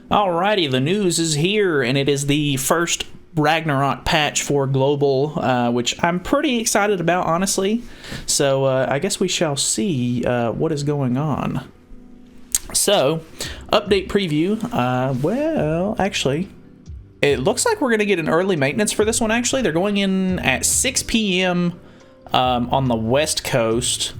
Alrighty, the news is here, and it is the first Ragnarok patch for Global, which I'm pretty excited about, honestly. So I guess we shall see what is going on. So, update preview. Well, actually, it looks like we're going to get an early maintenance for this one, actually. They're going in at 6 p.m. On the West Coast,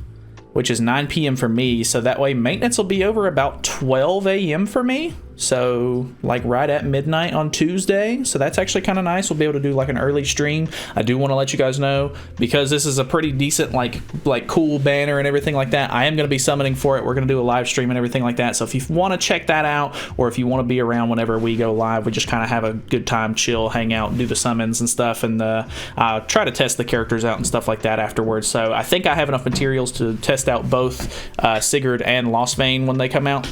which is 9 p.m. for me. So that way maintenance will be over about 12 a.m. for me. So like right at midnight on Tuesday. So that's actually kind of nice. We'll be able to do like an early stream. I do want to let you guys know, because this is a pretty decent like cool banner and everything like that, I am going to be summoning for it. We're going to do a live stream and everything like that. So if you want to check that out, or if you want to be around whenever we go live, we just kind of have a good time, chill, hang out, do the summons and stuff, and try to test the characters out and stuff like that afterwards. So I think I have enough materials to test out both Sigurd and Lostvayne when they come out.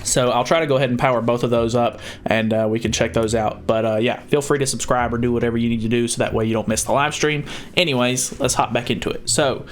So I'll try to go ahead and power both of those up, and we can check those out. But yeah, feel free to subscribe or do whatever you need to do so that way you don't miss the live stream. Anyways, let's hop back into it. So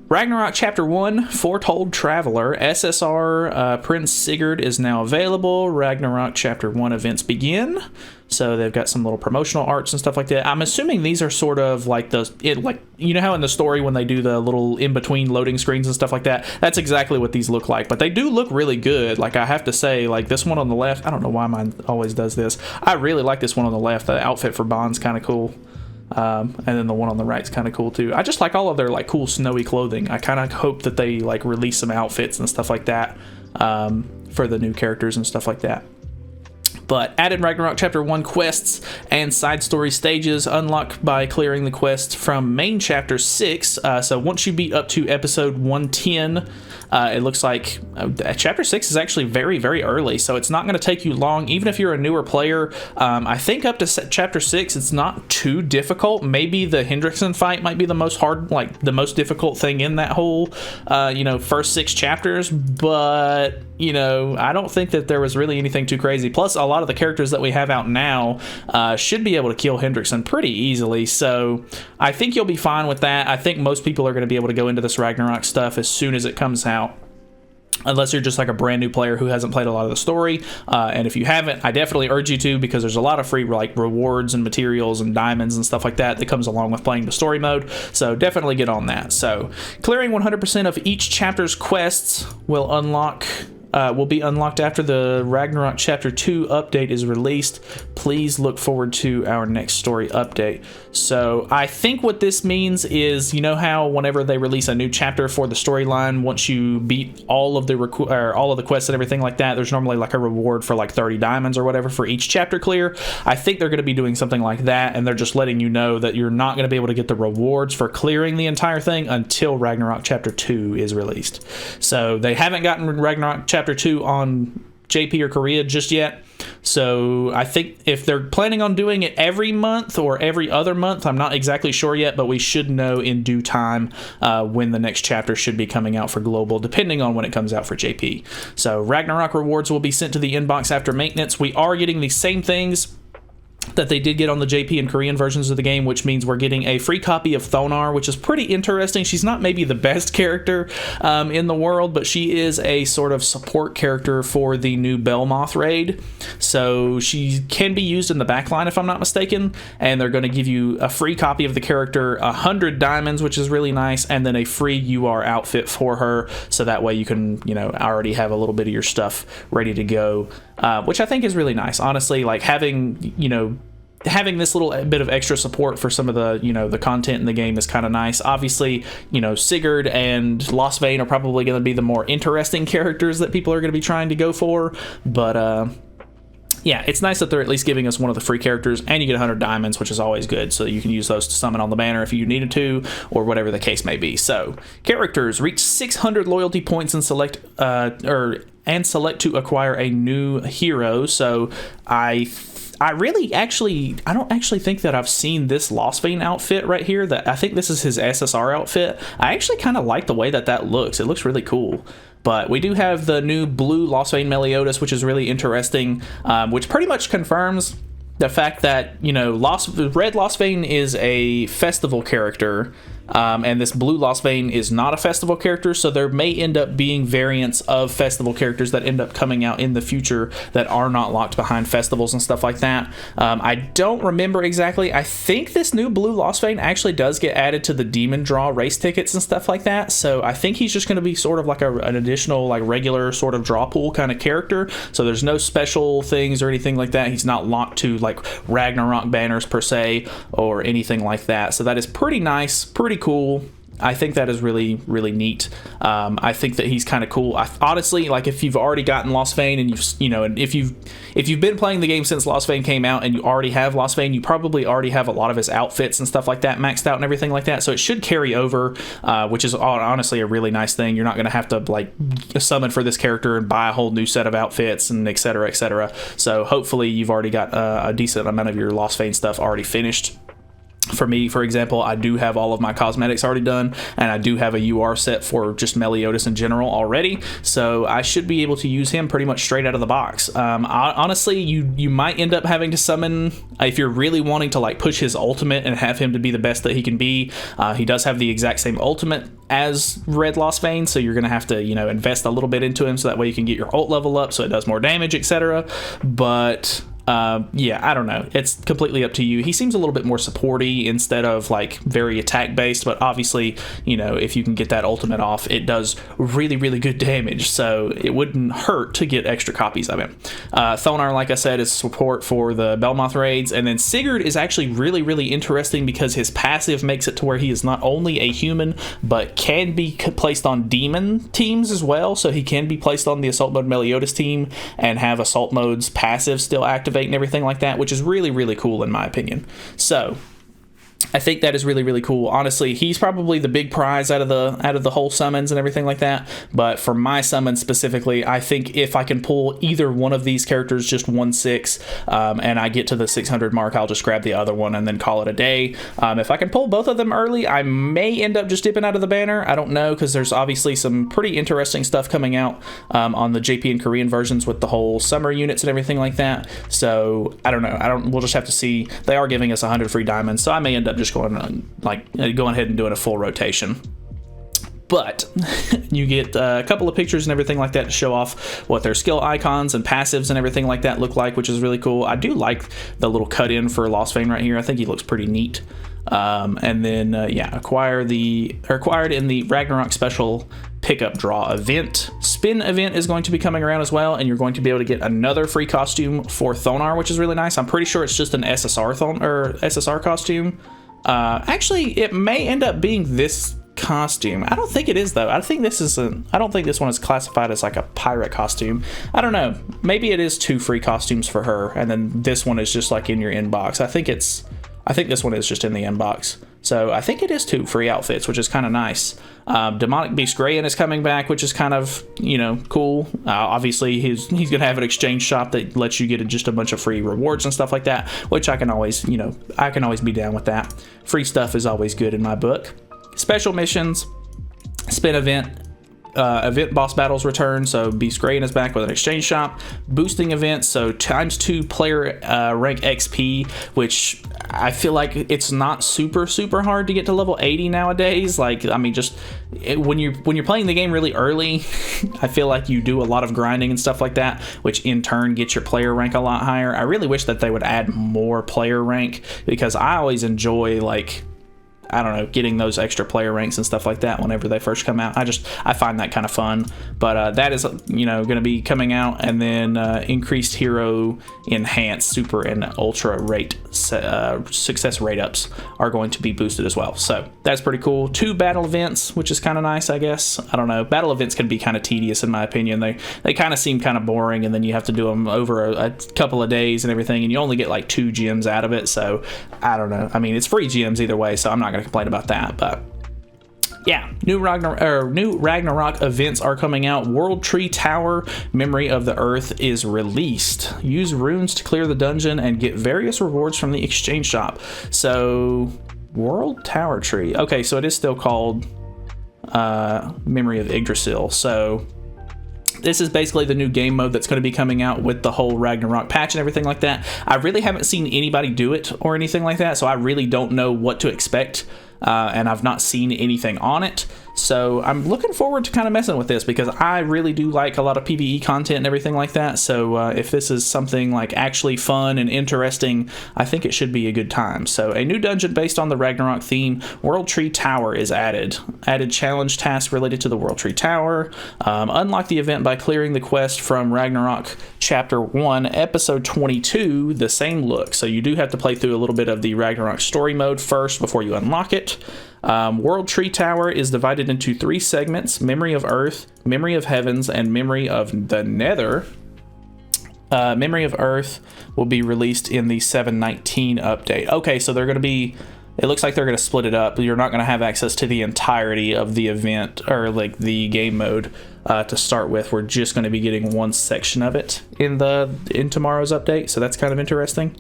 Ragnarok Chapter 1, Foretold Traveler, SSR Prince Sigurd is now available. Ragnarok Chapter 1 events begin. So they've got some little promotional arts and stuff like that. I'm assuming these are sort of like you know how in the story when they do the little in-between loading screens and stuff like that? That's exactly what these look like. But they do look really good. Like, I have to say, like this one on the left, I don't know why mine always does this. I really like this one on the left. The outfit for Bond's kind of cool. And then the one on the right is kind of cool too. I just like all of their like cool snowy clothing. I kind of hope that they like release some outfits and stuff like that for the new characters and stuff like that. But added Ragnarok Chapter 1 quests and side story stages unlock by clearing the quest from main Chapter 6. So once you beat up to episode 110, it looks like Chapter 6 is actually very, very early. So it's not going to take you long, even if you're a newer player. I think up to Chapter 6, it's not too difficult. Maybe the Hendrickson fight might be the most difficult thing in that whole, first 6 chapters. But, I don't think that there was really anything too crazy. Plus, a lot of the characters that we have out now should be able to kill Hendrickson pretty easily. So I think you'll be fine with that. I think most people are going to be able to go into this Ragnarok stuff as soon as it comes out, unless you're just like a brand new player who hasn't played a lot of the story. And if you haven't, I definitely urge you to, because there's a lot of free like rewards and materials and diamonds and stuff like that comes along with playing the story mode. So definitely get on that. So clearing 100% of each chapter's quests will be unlocked after the Ragnarok Chapter 2 update is released. Please look forward to our next story update. So I think what this means is, you know how whenever they release a new chapter for the storyline, once you beat all of the quests and everything like that, there's normally like a reward for like 30 diamonds or whatever for each chapter clear. I think they're going to be doing something like that, and they're just letting you know that you're not going to be able to get the rewards for clearing the entire thing until Ragnarok Chapter 2 is released. So they haven't gotten Ragnarok Chapter 2 on JP or Korea just yet. So I think if they're planning on doing it every month or every other month, I'm not exactly sure yet, but we should know in due time when the next chapter should be coming out for Global, depending on when it comes out for JP. So Ragnarok rewards will be sent to the inbox after maintenance. We are getting the same things that they did get on the JP and Korean versions of the game, which means we're getting a free copy of Thonar, which is pretty interesting. She's not maybe the best character in the world, but she is a sort of support character for the new Belmoth raid. So she can be used in the backline, if I'm not mistaken, and they're going to give you a free copy of the character, 100 diamonds, which is really nice, and then a free UR outfit for her, so that way you can, already have a little bit of your stuff ready to go, which I think is really nice. Honestly, like having this little bit of extra support for some of the the content in the game is kind of nice. Obviously, Sigurd and Lostvayne are probably going to be the more interesting characters that people are going to be trying to go for, but yeah, it's nice that they're at least giving us one of the free characters, and you get 100 diamonds, which is always good, so you can use those to summon on the banner if you needed to, or whatever the case may be. So characters reach 600 loyalty points and select to acquire a new hero. So I don't actually think that I've seen this Lostvayne outfit right here. I think this is his SSR outfit. I actually kind of like the way that looks. It looks really cool. But we do have the new blue Lostvayne Meliodas, which is really interesting, which pretty much confirms the fact that, Red Lostvayne is a festival character, And this blue Lostvayne is not a festival character, so there may end up being variants of festival characters that end up coming out in the future that are not locked behind festivals and stuff like that. I don't remember exactly. I think this new blue Lostvayne actually does get added to the demon draw race tickets and stuff like that, so I think he's just going to be sort of like an additional like regular sort of draw pool kind of character. So there's no special things or anything like that. He's not locked to like Ragnarok banners per se or anything like that. So that is pretty nice, pretty cool. I think that is really, really neat. I think that he's kind of cool. Honestly, like if you've already gotten Lostvayne and and if you've been playing the game since Lostvayne came out and you already have Lostvayne, you probably already have a lot of his outfits and stuff like that maxed out and everything like that. So it should carry over, which is honestly a really nice thing. You're not going to have to like summon for this character and buy a whole new set of outfits and et cetera, et cetera. So hopefully you've already got a decent amount of your Lostvayne stuff already finished. For me, for example, I do have all of my cosmetics already done, and I do have a UR set for just Meliodas in general already, so I should be able to use him pretty much straight out of the box. Honestly, you might end up having to summon, if you're really wanting to like push his ultimate and have him to be the best that he can be. He does have the exact same ultimate as Red Lostvayne, so you're going to have to, invest a little bit into him so that way you can get your ult level up so it does more damage, etc. But yeah, I don't know. It's completely up to you. He seems a little bit more supporty instead of like very attack based, but obviously, if you can get that ultimate off, it does really, really good damage. So it wouldn't hurt to get extra copies of him. Thonar, like I said, is support for the Belmoth raids. And then Sigurd is actually really, really interesting because his passive makes it to where he is not only a human, but can be placed on demon teams as well. So he can be placed on the Assault Mode Meliodas team and have Assault Mode's passive still activate and everything like that, which is really, really cool in my opinion. So I think that is really, really cool. Honestly, he's probably the big prize out of the whole summons and everything like that. But for my summon specifically, I think if I can pull either one of these characters just 1/6, and I get to the 600 mark, I'll just grab the other one and then call it a day. If I can pull both of them early, I may end up just dipping out of the banner. I don't know, because there's obviously some pretty interesting stuff coming out on the JP and Korean versions with the whole summer units and everything like that. So I don't know. We'll just have to see. They are giving us 100 free diamonds, so I may end up just going ahead and doing a full rotation. But you get a couple of pictures and everything like that to show off what their skill icons and passives and everything like that look like, which is really cool. I do like the little cut in for Lostvayne right here. I think he looks pretty neat. And then acquired in the Ragnarok special pickup draw event. Spin event is going to be coming around as well, and you're going to be able to get another free costume for Thonar, which is really nice. I'm pretty sure it's just an SSR costume. Actually, it may end up being this costume. I don't think it is though. I don't think this one is classified as like a pirate costume. I don't know. Maybe it is 2 free costumes for her, and then this one is just like in your inbox. I think this one is just in the inbox. So I think it is 2 free outfits, which is kind of nice. Demonic Beast Grayan is coming back, which is kind of, cool. Obviously, he's going to have an exchange shop that lets you get just a bunch of free rewards and stuff like that, which I can always be down with that. Free stuff is always good in my book. Special missions, spin event boss battles return, so Beast Grayan is back with an exchange shop. Boosting events, so ×2 player rank XP, which I feel like it's not super hard to get to level 80 nowadays. Like, I mean, when you're playing the game really early, I feel like you do a lot of grinding and stuff like that, which in turn gets your player rank a lot higher. I really wish that they would add more player rank, because I always enjoy, like, I don't know, getting those extra player ranks and stuff like that whenever they first come out. I find that kind of fun. But that is, going to be coming out, and then increased hero enhanced super and ultra rate success rate ups are going to be boosted as well. So that's pretty cool. 2 battle events, which is kind of nice, I guess. I don't know. Battle events can be kind of tedious in my opinion. They kind of seem kind of boring, and then you have to do them over a couple of days and everything, and you only get like 2 gems out of it. So I don't know. I mean, it's free gems either way, so I'm not going to complain about that. But yeah, new Ragnarok events are coming out. World Tree Tower Memory of the Earth is released. Use runes to clear the dungeon and get various rewards from the exchange shop. So World Tower Tree. Okay, so it is still called Memory of Yggdrasil. So this is basically the new game mode that's going to be coming out with the whole Ragnarok patch and everything like that. I really haven't seen anybody do it or anything like that, so I really don't know what to expect and I've not seen anything on it. So I'm looking forward to kind of messing with this, because I really do like a lot of PvE content and everything like that. So if this is something like actually fun and interesting, I think it should be a good time. So a new dungeon based on the Ragnarok theme, World Tree Tower, is added. Added challenge tasks related to the World Tree Tower. Unlock the event by clearing the quest from Ragnarok Chapter 1, Episode 22, the same look. So you do have to play through a little bit of the Ragnarok story mode first before you unlock it. World Tree Tower is divided into 3 segments: Memory of Earth, Memory of Heavens, and Memory of the Nether. Memory of Earth will be released in the 7.19 update. Okay, so they're going to be... It looks like they're going to split it up. You're not going to have access to the entirety of the event, or like the game mode to start with. We're just going to be getting one section of it in tomorrow's update, so that's kind of interesting.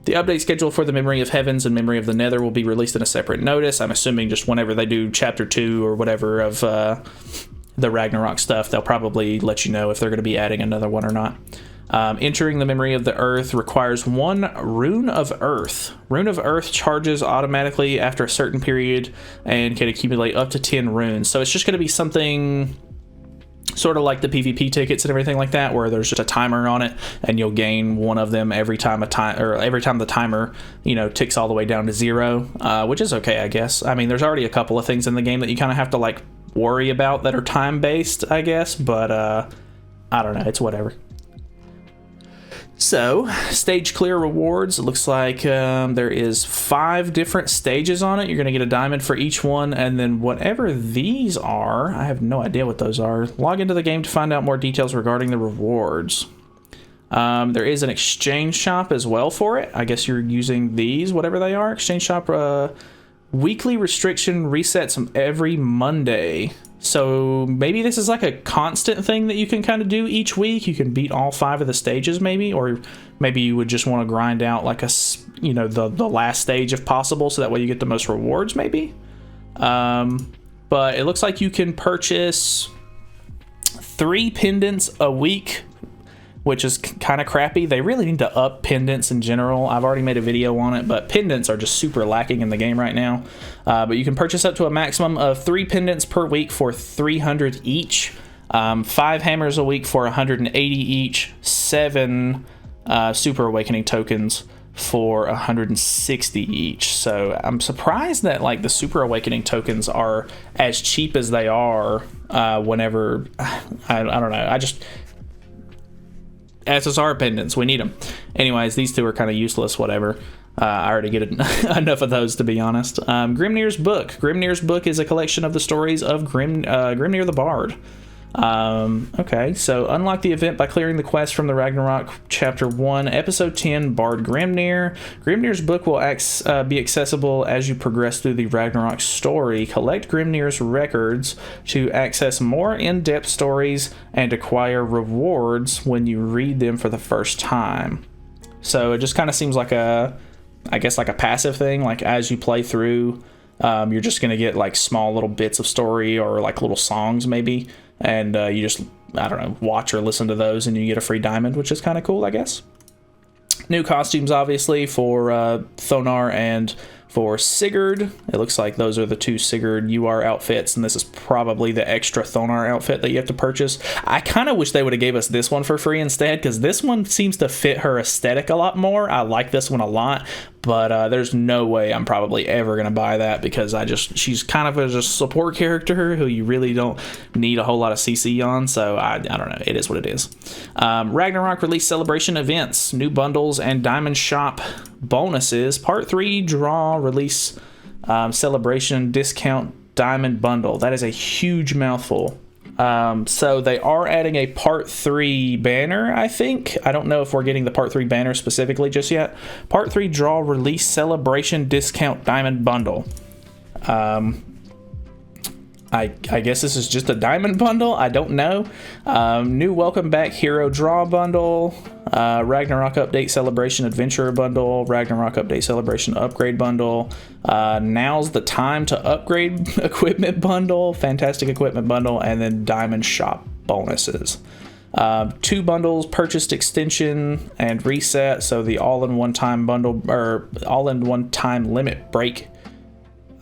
The update schedule for the Memory of Heavens and Memory of the Nether will be released in a separate notice. I'm assuming just whenever they do Chapter 2 or whatever of the Ragnarok stuff, they'll probably let you know if they're going to be adding another one or not. Entering the Memory of the Earth requires 1 Rune of Earth. Rune of Earth charges automatically after a certain period and can accumulate up to 10 runes. So it's just going to be something... sort of like the PvP tickets and everything like that, where there's just a timer on it, and you'll gain 1 of them every time every time the timer, ticks all the way down to 0, which is okay, I guess. I mean, there's already a couple of things in the game that you kind of have to like worry about that are time based, I guess, but I don't know, it's whatever. So, stage clear rewards. It looks like there is 5 different stages on it. You're going to get a diamond for each one, and then whatever these are, I have no idea what those are. Log into the game to find out more details regarding the rewards. There is an exchange shop as well for it. I guess you're using these, whatever they are. Exchange shop, weekly restriction resets every Monday. So maybe this is like a constant thing that you can kind of do each week. You can beat all 5 of the stages maybe, or maybe you would just want to grind out like the last stage if possible, so that way you get the most rewards maybe. But it looks like you can purchase 3 pendants a week, which is kind of crappy. They really need to up pendants in general. I've already made a video on it, but pendants are just super lacking in the game right now. But you can purchase up to a maximum of 3 pendants per week for 300 each, 5 hammers a week for 180 each, 7 Super Awakening tokens for 160 each. So I'm surprised that like the Super Awakening tokens are as cheap as they are whenever... I don't know. Ssr pendants, we need them. Anyways, these 2 are kind of useless, whatever. I already get enough of those, to be honest. Grimnir's Book. Grimnir's Book is a collection of the stories of Grimnir the Bard. Okay, so unlock the event by clearing the quest from the Ragnarok Chapter 1, Episode 10, Bard Grimnir. Grimnir's Book will be accessible as you progress through the Ragnarok story. Collect Grimnir's records to access more in-depth stories and acquire rewards when you read them for the first time. So it just kind of seems like a passive thing. Like as you play through, you're just going to get like small little bits of story or like little songs maybe. And you just, I don't know, watch or listen to those and you get a free diamond, which is kind of cool, I guess. New costumes, obviously, for Thonar and for Sigurd. It looks like those are the 2 Sigurd UR outfits, and this is probably the extra Thonar outfit that you have to purchase. I kind of wish they would have gave us this one for free instead, because this one seems to fit her aesthetic a lot more. I like this one a lot, but there's no way I'm probably ever going to buy that, because she's kind of a support character who you really don't need a whole lot of CC on, so I don't know. It is what it is. Ragnarok release celebration events, new bundles, and diamond shop bonuses. Part 3 draw release celebration discount diamond bundle. That is a huge mouthful. So they are adding a Part 3 banner, I think. I don't know if we're getting the Part 3 banner specifically just yet. Part 3 draw release celebration discount diamond bundle. I guess this is just a diamond bundle. I don't know. New welcome back hero draw bundle. Ragnarok update celebration adventurer bundle. Ragnarok update celebration upgrade bundle. Now's the time to upgrade equipment bundle. Fantastic equipment bundle. And then diamond shop bonuses. 2 bundles, purchased extension and reset. So the all-in-one time bundle, or all-in-one time limit break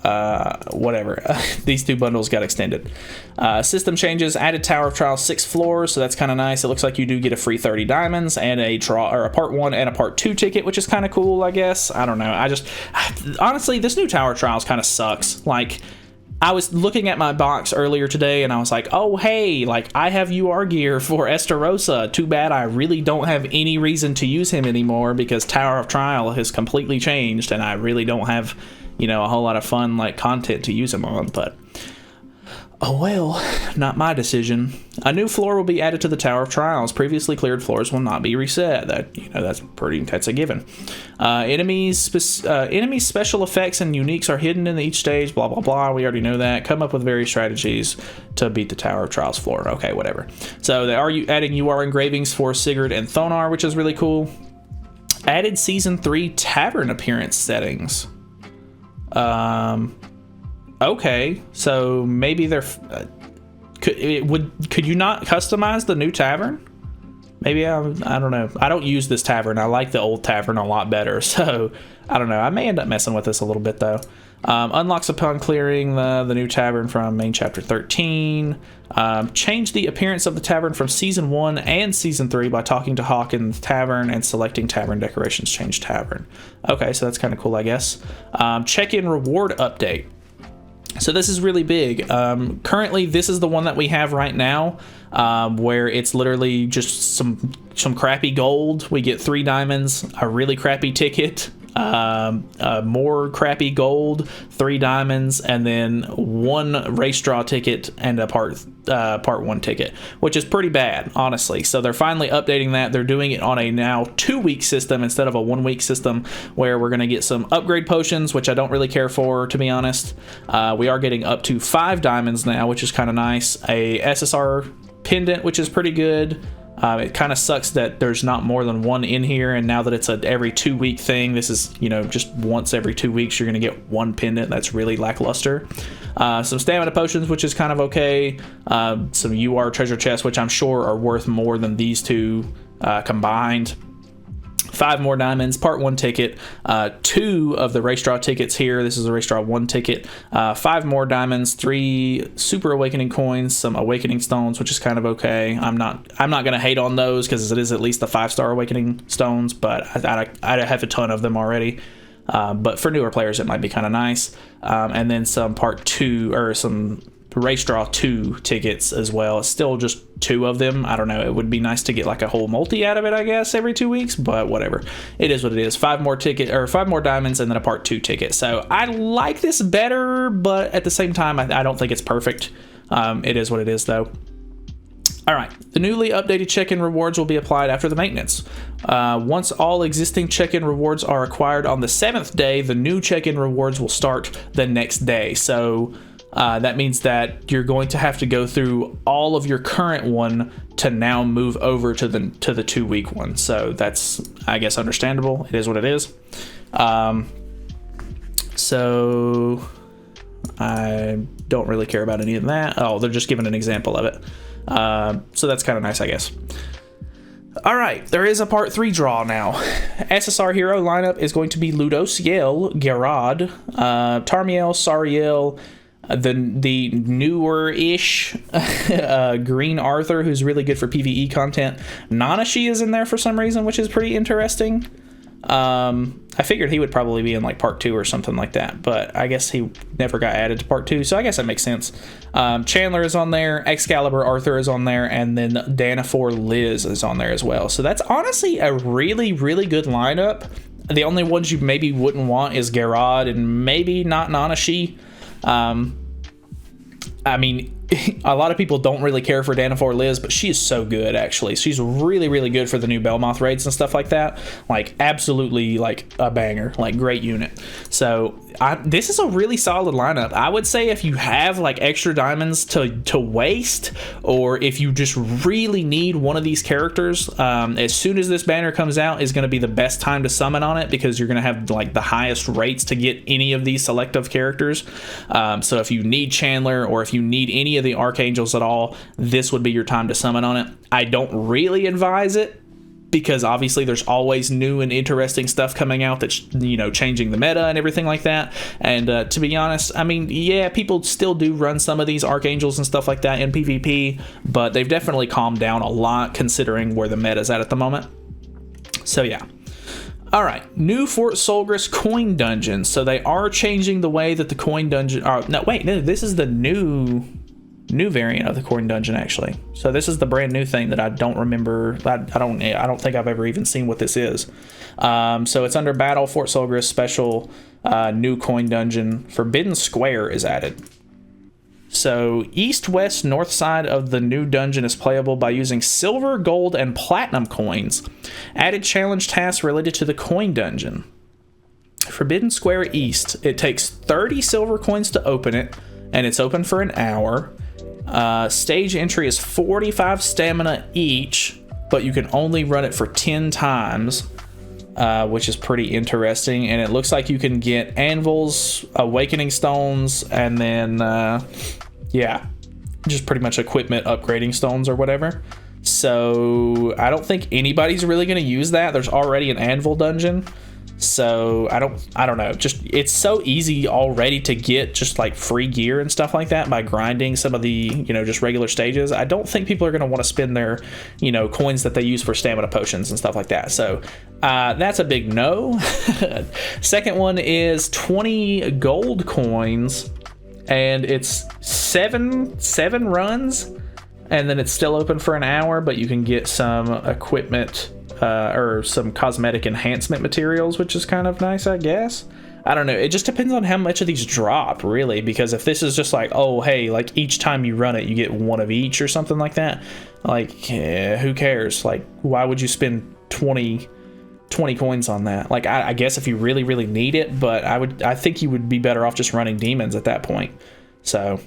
whatever. These two bundles got extended. System changes, added Tower of Trials 6 floors, so that's kind of nice. It looks like you do get a free 30 diamonds and a part 1 and a part 2 ticket, which is kind of cool, I guess. I don't know. Honestly, this new Tower of Trials kind of sucks. Like, I was looking at my box earlier today and I was like, oh, hey, like, I have UR gear for Estarossa. Too bad I really don't have any reason to use him anymore because Tower of Trial has completely changed and I really don't have, you know, a whole lot of fun, like, content to use him on. But, oh well, not my decision. A new floor will be added to the Tower of Trials. Previously cleared floors will not be reset. That's a given. Enemies special effects and uniques are hidden in each stage. Blah blah blah. We already know that. Come up with various strategies to beat the Tower of Trials floor. Okay, whatever. So they are adding UR engravings for Sigurd and Thonar, which is really cool. Added season 3 Tavern appearance settings. Okay, so maybe they're could you not customize the new Tavern? Maybe I don't know. I don't use this Tavern. I like the old Tavern a lot better, so I don't know. I may end up messing with this a little bit though. Unlocks upon clearing the new Tavern from main chapter 13. Change the appearance of the Tavern from season 1 and season 3 by talking to Hawk in the Tavern and selecting Tavern decorations. Change Tavern. Okay, so that's kind of cool, I guess. Check-in reward update. So this is really big. Currently, this is the one that we have right now, where it's literally just some crappy gold. We get 3 diamonds, a really crappy ticket, more crappy gold, 3 diamonds, and then 1 race draw ticket and a part 1 ticket, which is pretty bad, honestly. So they're finally updating that. They're doing it on a now 2-week system instead of a 1-week system, where we're going to get some upgrade potions, which I don't really care for, to be honest. We are getting up to 5 diamonds now, which is kind of nice. A Ssr pendant, which is pretty good. It kind of sucks that there's not more than 1 in here, and now that it's a every 2-week thing, this is, you know, just once every 2 weeks you're going to get 1 pendant. That's really lackluster. Some stamina potions, which is kind of okay. Some UR treasure chests, which I'm sure are worth more than these two combined. 5 more diamonds, part 1 ticket, 2 of the race draw tickets here. This is a race draw 1 ticket. 5 more diamonds, 3 super awakening coins, some awakening stones, which is kind of okay. I'm not gonna hate on those because it is at least the 5-star awakening stones, but I have a ton of them already. But for newer players, it might be kind of nice. And then some part 2 or some race draw 2 tickets as well. It's still just 2 of them. I don't know. It would be nice to get like a whole multi out of it, I guess, every 2 weeks, but whatever. It is what it is. 5 more diamonds and then a part 2 ticket. So I like this better, but at the same time, I don't think it's perfect. It is what it is though. All right, the newly updated check-in rewards will be applied after the maintenance. Once all existing check-in rewards are acquired on the 7th day, the new check-in rewards will start the next day. So that means that you're going to have to go through all of your current one to now move over to the 2-week one. So that's, I guess, understandable. It is what it is. So I don't really care about any of that. Oh, they're just giving an example of it. So that's kind of nice, I guess. All right, there is a part 3 draw now. Ssr Hero Lineup is going to be Ludosiel, Gerard, Tarmiel, Sariel, the newer-ish Green Arthur, who's really good for PvE content. Nanashi is in there for some reason, which is pretty interesting. I figured he would probably be in like part 2 or something like that, but I guess he never got added to part 2, so I guess that makes sense. Chandler is on there, Excalibur Arthur is on there, and then Danafor Liz is on there as well. So that's honestly a really, really good lineup. The only ones you maybe wouldn't want is Gerard and maybe not Nanashi. I mean, a lot of people don't really care for Danafor Liz, but she is so good, actually. She's really, really good for the new Belmoth raids and stuff like that. Like, absolutely, like, a banger. Like, great unit. So, this is a really solid lineup. I would say if you have, like, extra diamonds to waste, or if you just really need one of these characters, as soon as this banner comes out is going to be the best time to summon on it, because you're going to have, like, the highest rates to get any of these selective characters. So, if you need Chandler, or if you need any of the Archangels at all, this would be your time to summon on it. I don't really advise it, because obviously there's always new and interesting stuff coming out that's, you know, changing the meta and everything like that. And to be honest, I mean, yeah, people still do run some of these archangels and stuff like that in PvP, but they've definitely calmed down a lot considering where the meta's at the moment. So yeah. All right, new Fort Solgris coin dungeon. So they are changing the way that the coin dungeon. No, this is the new variant of the coin dungeon actually. So this is the brand new thing that I don't remember. I don't think I've ever even seen what this is. So it's under Battle Fort Solgris special new coin dungeon. Forbidden Square is added. So east, west, north side of the new dungeon is playable by using silver, gold, and platinum coins. Added challenge tasks related to the coin dungeon. Forbidden Square East. It takes 30 silver coins to open it, and it's open for an hour. Stage entry is 45 stamina each, but you can only run it for 10 times, which is pretty interesting. And it looks like you can get anvils, awakening stones, and then yeah, just pretty much equipment upgrading stones or whatever. So I don't think anybody's really going to use that. There's already an anvil dungeon. So I don't know, just it's so easy already to get just like free gear and stuff like that by grinding some of the, you know, just regular stages. I don't think people are going to want to spend their, you know, coins that they use for stamina potions and stuff like that. So that's a big no. Second one is 20 gold coins, and it's seven runs, and then it's still open for an hour, but you can get some equipment or some cosmetic enhancement materials, which is kind of nice, I guess. I don't know. It just depends on how much of these drop, really, because if this is just like, oh, hey, like each time you run it, you get one of each or something like that, like, who cares? Like, why would you spend 20 coins on that? Like, I guess if you really, really need it, but I think you would be better off just running demons at that point. So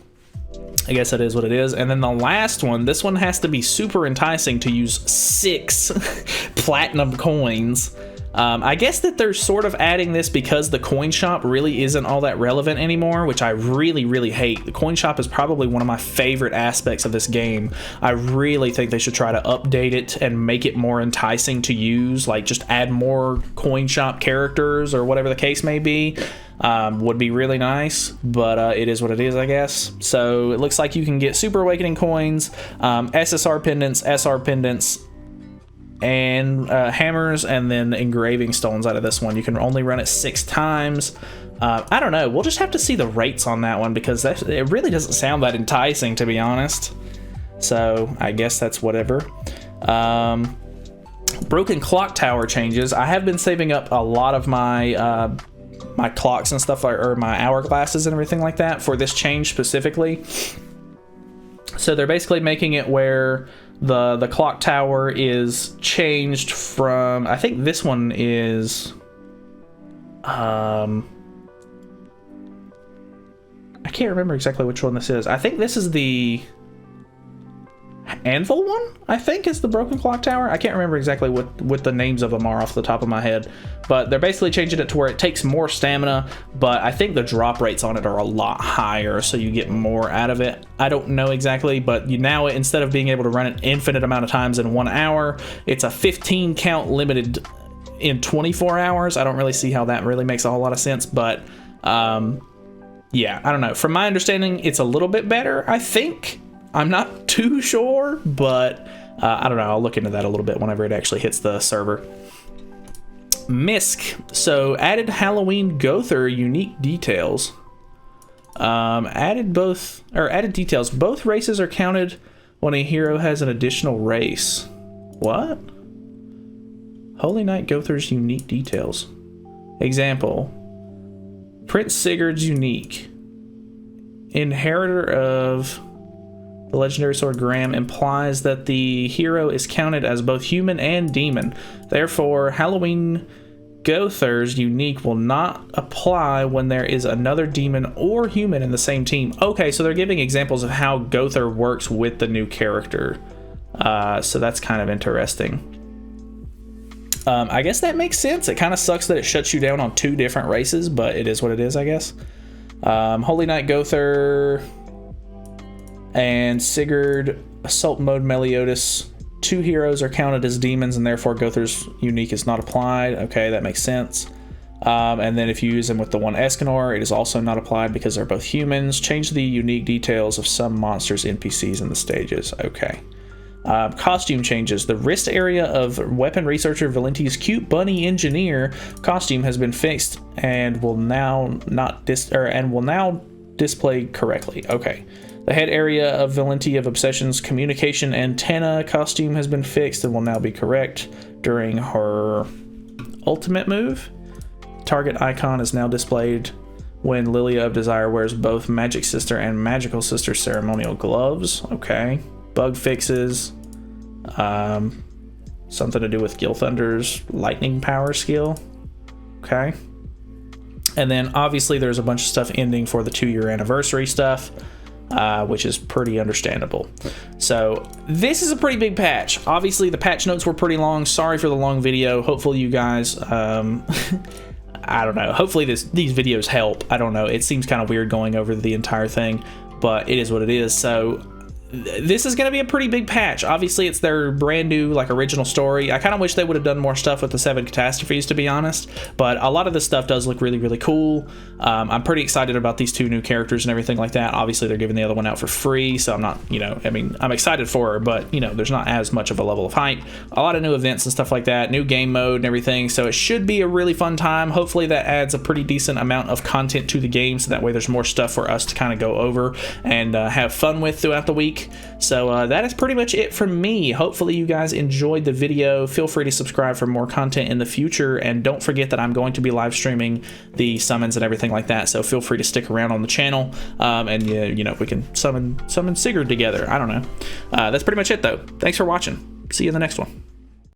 I guess that is what it is. And then the last one, this one has to be super enticing to use 6 platinum coins. I guess that they're sort of adding this because the coin shop really isn't all that relevant anymore, which I really, really hate. The coin shop is probably one of my favorite aspects of this game. I really think they should try to update it and make it more enticing to use, like just add more coin shop characters or whatever the case may be. Would be really nice, but it is what it is, I guess. So it looks like you can get Super Awakening coins, SSR pendants, SR pendants, and hammers, and then engraving stones out of this one. You can only run it 6 times. I don't know. We'll just have to see the rates on that one, because it really doesn't sound that enticing, to be honest. So I guess that's whatever. Broken Clock Tower changes. I have been saving up a lot of my my clocks and stuff, or my hourglasses and everything like that for this change specifically. So they're basically making it where the clock tower is changed from, I think this one is I can't remember exactly which one this is. I think this is the anvil one, I think, is the broken clock tower. I can't remember exactly what the names of them are off the top of my head, but they're basically changing it to where it takes more stamina, but I think the drop rates on it are a lot higher, so you get more out of it. I don't know exactly, but you now, instead of being able to run it infinite amount of times in 1 hour, it's a 15 count limited in 24 hours. I don't really see how that really makes a whole lot of sense, but yeah, I don't know. From my understanding, it's a little bit better, I think. I'm not too sure, but I don't know. I'll look into that a little bit whenever it actually hits the server. Misk. So added Halloween Gother unique details. Added details. Both races are counted when a hero has an additional race. What? Holy Knight Gother's unique details. Example. Prince Sigurd's unique. Inheritor of the legendary sword Graham implies that the hero is counted as both human and demon. Therefore, Halloween Gother's unique will not apply when there is another demon or human in the same team. Okay, so they're giving examples of how Gother works with the new character. So that's kind of interesting. I guess that makes sense. It kind of sucks that it shuts you down on 2 different races, but it is what it is, I guess. Holy Knight Gother and Sigurd Assault Mode Meliodas 2 heroes are counted as demons and therefore Gother's unique is not applied. Okay, that makes sense. And then if you use them with the 1 Escanor, it is also not applied because they're both humans. Change the unique details of some monsters, NPCs in the stages. Okay. Costume changes. The wrist area of weapon researcher Valenti's cute bunny engineer costume has been fixed and will now display correctly. Okay. The head area of Valenti of Obsession's communication antenna costume has been fixed and will now be correct during her ultimate move. Target icon is now displayed when Lilia of Desire wears both Magic Sister and Magical Sister ceremonial gloves. Okay. Bug fixes. Something to do with Gilthunder's lightning power skill. Okay. And then obviously there's a bunch of stuff ending for the 2-year anniversary stuff, which is pretty understandable. So this is a pretty big patch. Obviously the patch notes were pretty long. Sorry for the long video. Hopefully you guys, I don't know. Hopefully these videos help. I don't know. It seems kind of weird going over the entire thing, but it is what it is. So this is going to be a pretty big patch. Obviously, it's their brand new, like, original story. I kind of wish they would have done more stuff with the 7 catastrophes, to be honest. But a lot of this stuff does look really, really cool. I'm pretty excited about these 2 new characters and everything like that. Obviously, they're giving the other one out for free, so I'm not, you know, I mean, I'm excited for her, but, you know, there's not as much of a level of hype. A lot of new events and stuff like that, new game mode and everything, so it should be a really fun time. Hopefully, that adds a pretty decent amount of content to the game, so that way there's more stuff for us to kind of go over and have fun with throughout the week. So that is pretty much it from me. Hopefully you guys enjoyed the video. Feel free to subscribe for more content in the future, and don't forget that I'm going to be live streaming the summons and everything like that, so feel free to stick around on the channel, and you know, we can summon Sigurd together. I don't know. That's pretty much it though. Thanks for watching. See you in the next one.